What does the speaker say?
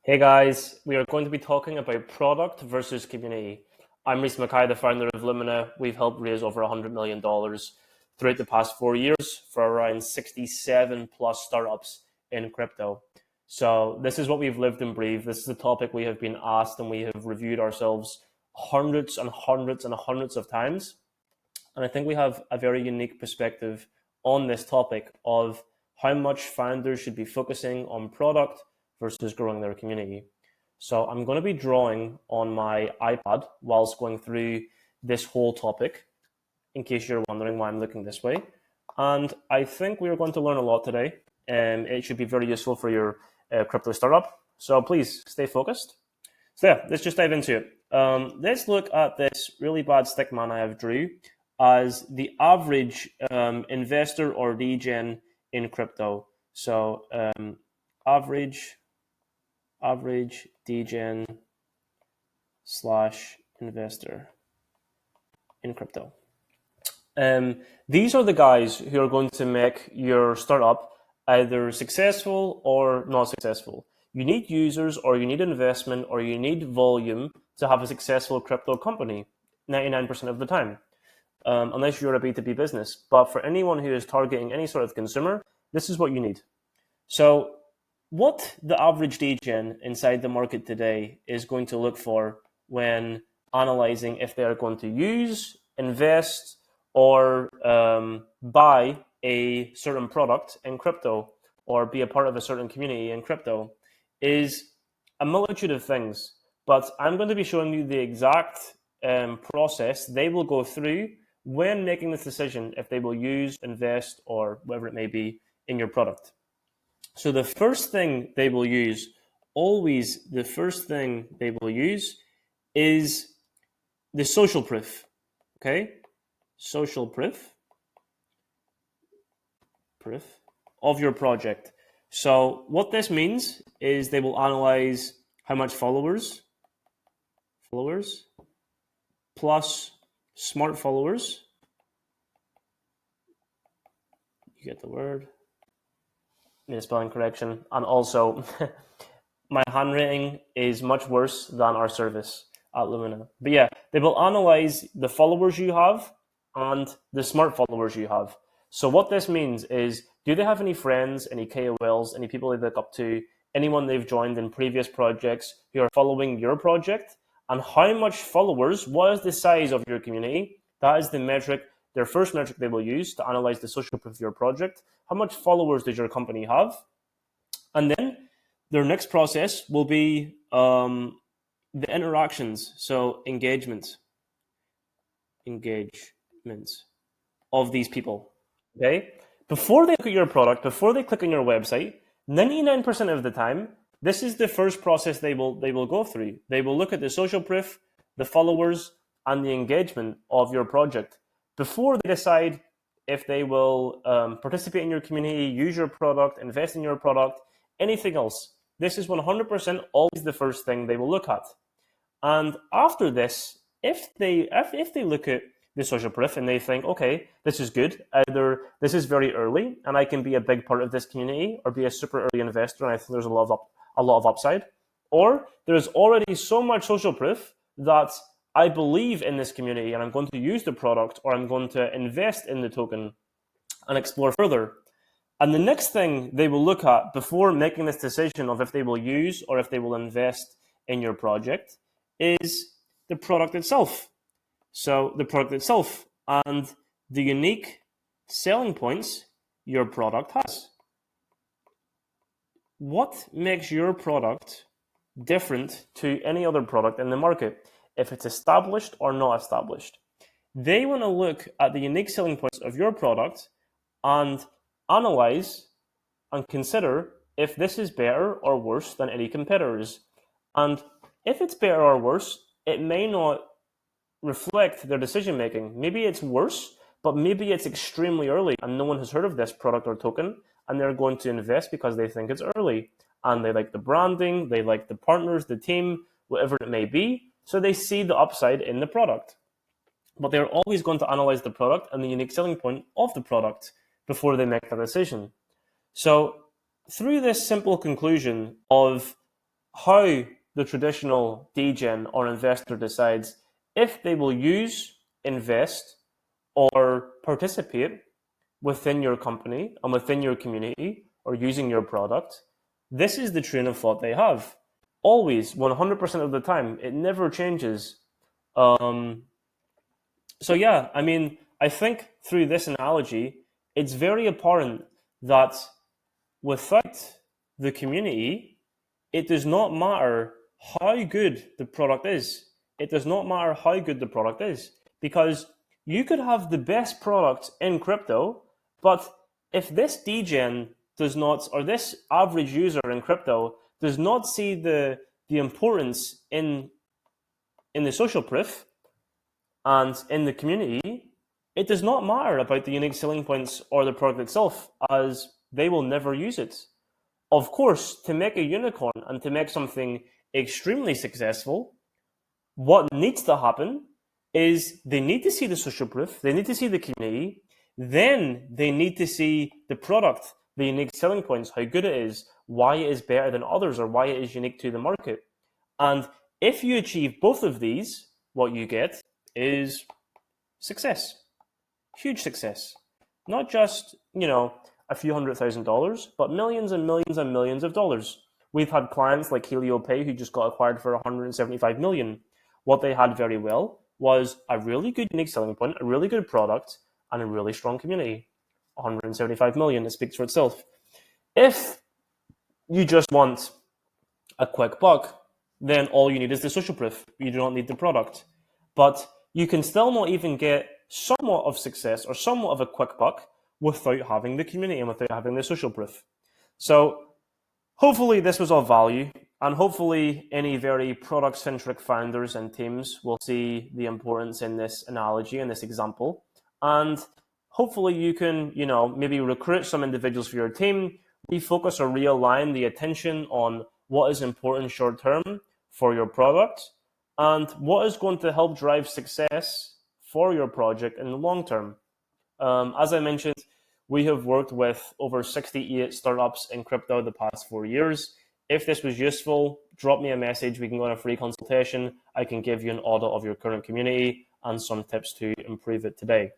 Hey guys, we are going to be talking about product versus community. I'm Reese Mackay, the founder of Lumina. We've helped raise over $100 million throughout the past 4 years for around 67 plus startups in crypto. So this is what we've lived and breathed. This is the topic we have been asked and we have reviewed ourselves hundreds and hundreds and hundreds of times. And I think we have a very unique perspective on this topic of how much founders should be focusing on product versus growing their community. So I'm going to be drawing on my iPad whilst going through this whole topic, in case you're wondering why I'm looking this way. And I think we are going to learn a lot today, and it should be very useful for your crypto startup. So please stay focused. So yeah, let's just dive into it. Let's look at this really bad stick man I have drew as the average investor or degen in crypto. So average degen / investor in crypto. These are the guys who are going to make your startup either successful or not successful. You need users, or you need investment, or you need volume to have a successful crypto company 99% of the time, unless you're a B2B business. But for anyone who is targeting any sort of consumer, this is what you need. So what the average degen inside the market today is going to look for when analyzing if they are going to use, invest, or buy a certain product in crypto or be a part of a certain community in crypto is a multitude of things. But I'm going to be showing you the exact process they will go through when making this decision if they will use, invest, or whatever it may be in your product. So the first thing they will use, always the first thing they will use is the social proof, okay? Social proof of your project. So what this means is they will analyze how much followers plus smart followers, you get the word, made a spelling correction, and also my handwriting is much worse than our service at Lumina. But yeah, they will analyze the followers you have and the smart followers you have. So what this means is, do they have any friends, any KOLs, any people they look up to, anyone they've joined in previous projects who are following your project? And how much followers, what is the size of your community? That is the metric, their first metric they will use to analyze the social proof of your project. How much followers does your company have? And then their next process will be the interactions, so engagements of these people, okay? Before they look at your product, before they click on your website, 99% of the time, this is the first process they will go through. They will look at the social proof, the followers, and the engagement of your project before they decide if they will participate in your community, use your product, invest in your product, anything else. This is 100% always the first thing they will look at. And after this, if they look at the social proof and they think, okay, this is good, either this is very early and I can be a big part of this community, or be a super early investor and I think there's a lot of upside, or there's already so much social proof that I believe in this community and I'm going to use the product, or I'm going to invest in the token and explore further. And the next thing they will look at before making this decision of if they will use or if they will invest in your project is the product itself. So the product itself and the unique selling points your product has. What makes your product different to any other product in the market, if it's established or not established? They want to look at the unique selling points of your product and analyze and consider if this is better or worse than any competitors. And if it's better or worse, it may not reflect their decision making. Maybe it's worse, but maybe it's extremely early and no one has heard of this product or token, and they're going to invest because they think it's early and they like the branding, they like the partners, the team, whatever it may be. So they see the upside in the product. But they're always going to analyze the product and the unique selling point of the product before they make their decision. So through this simple conclusion of how the traditional degen or investor decides if they will use, invest, or participate within your company and within your community or using your product. This is the train of thought they have. Always, 100% of the time. It never changes. So yeah, I mean, I think through this analogy, it's very apparent that without the community, it does not matter how good the product is. It does not matter how good the product is, because you could have the best product in crypto, but if this degen does not, or this average user in crypto does not see the importance in the social proof and in the community, it does not matter about the unique selling points or the product itself, as they will never use it. Of course, to make a unicorn and to make something extremely successful, what needs to happen is they need to see the social proof, they need to see the community, then they need to see the product, the unique selling points, how good it is, why it is better than others, or why it is unique to the market. And if you achieve both of these, what you get is success. Huge success. Not just, a few $100,000, but millions and millions and millions of dollars. We've had clients like HelioPay who just got acquired for 175 million. What they had very well was a really good unique selling point, a really good product, and a really strong community. 175 million, it speaks for itself. If you just want a quick buck, then all you need is the social proof. You do not need the product. But you can still not even get somewhat of success or somewhat of a quick buck without having the community and without having the social proof. So hopefully this was of value, and hopefully any very product-centric founders and teams will see the importance in this analogy and this example. And hopefully you can, maybe recruit some individuals for your team, refocus or realign the attention on what is important short term for your product and what is going to help drive success for your project in the long term. As I mentioned, we have worked with over 68 startups in crypto the past 4 years. If this was useful, drop me a message. We can go on a free consultation. I can give you an audit of your current community and some tips to improve it today.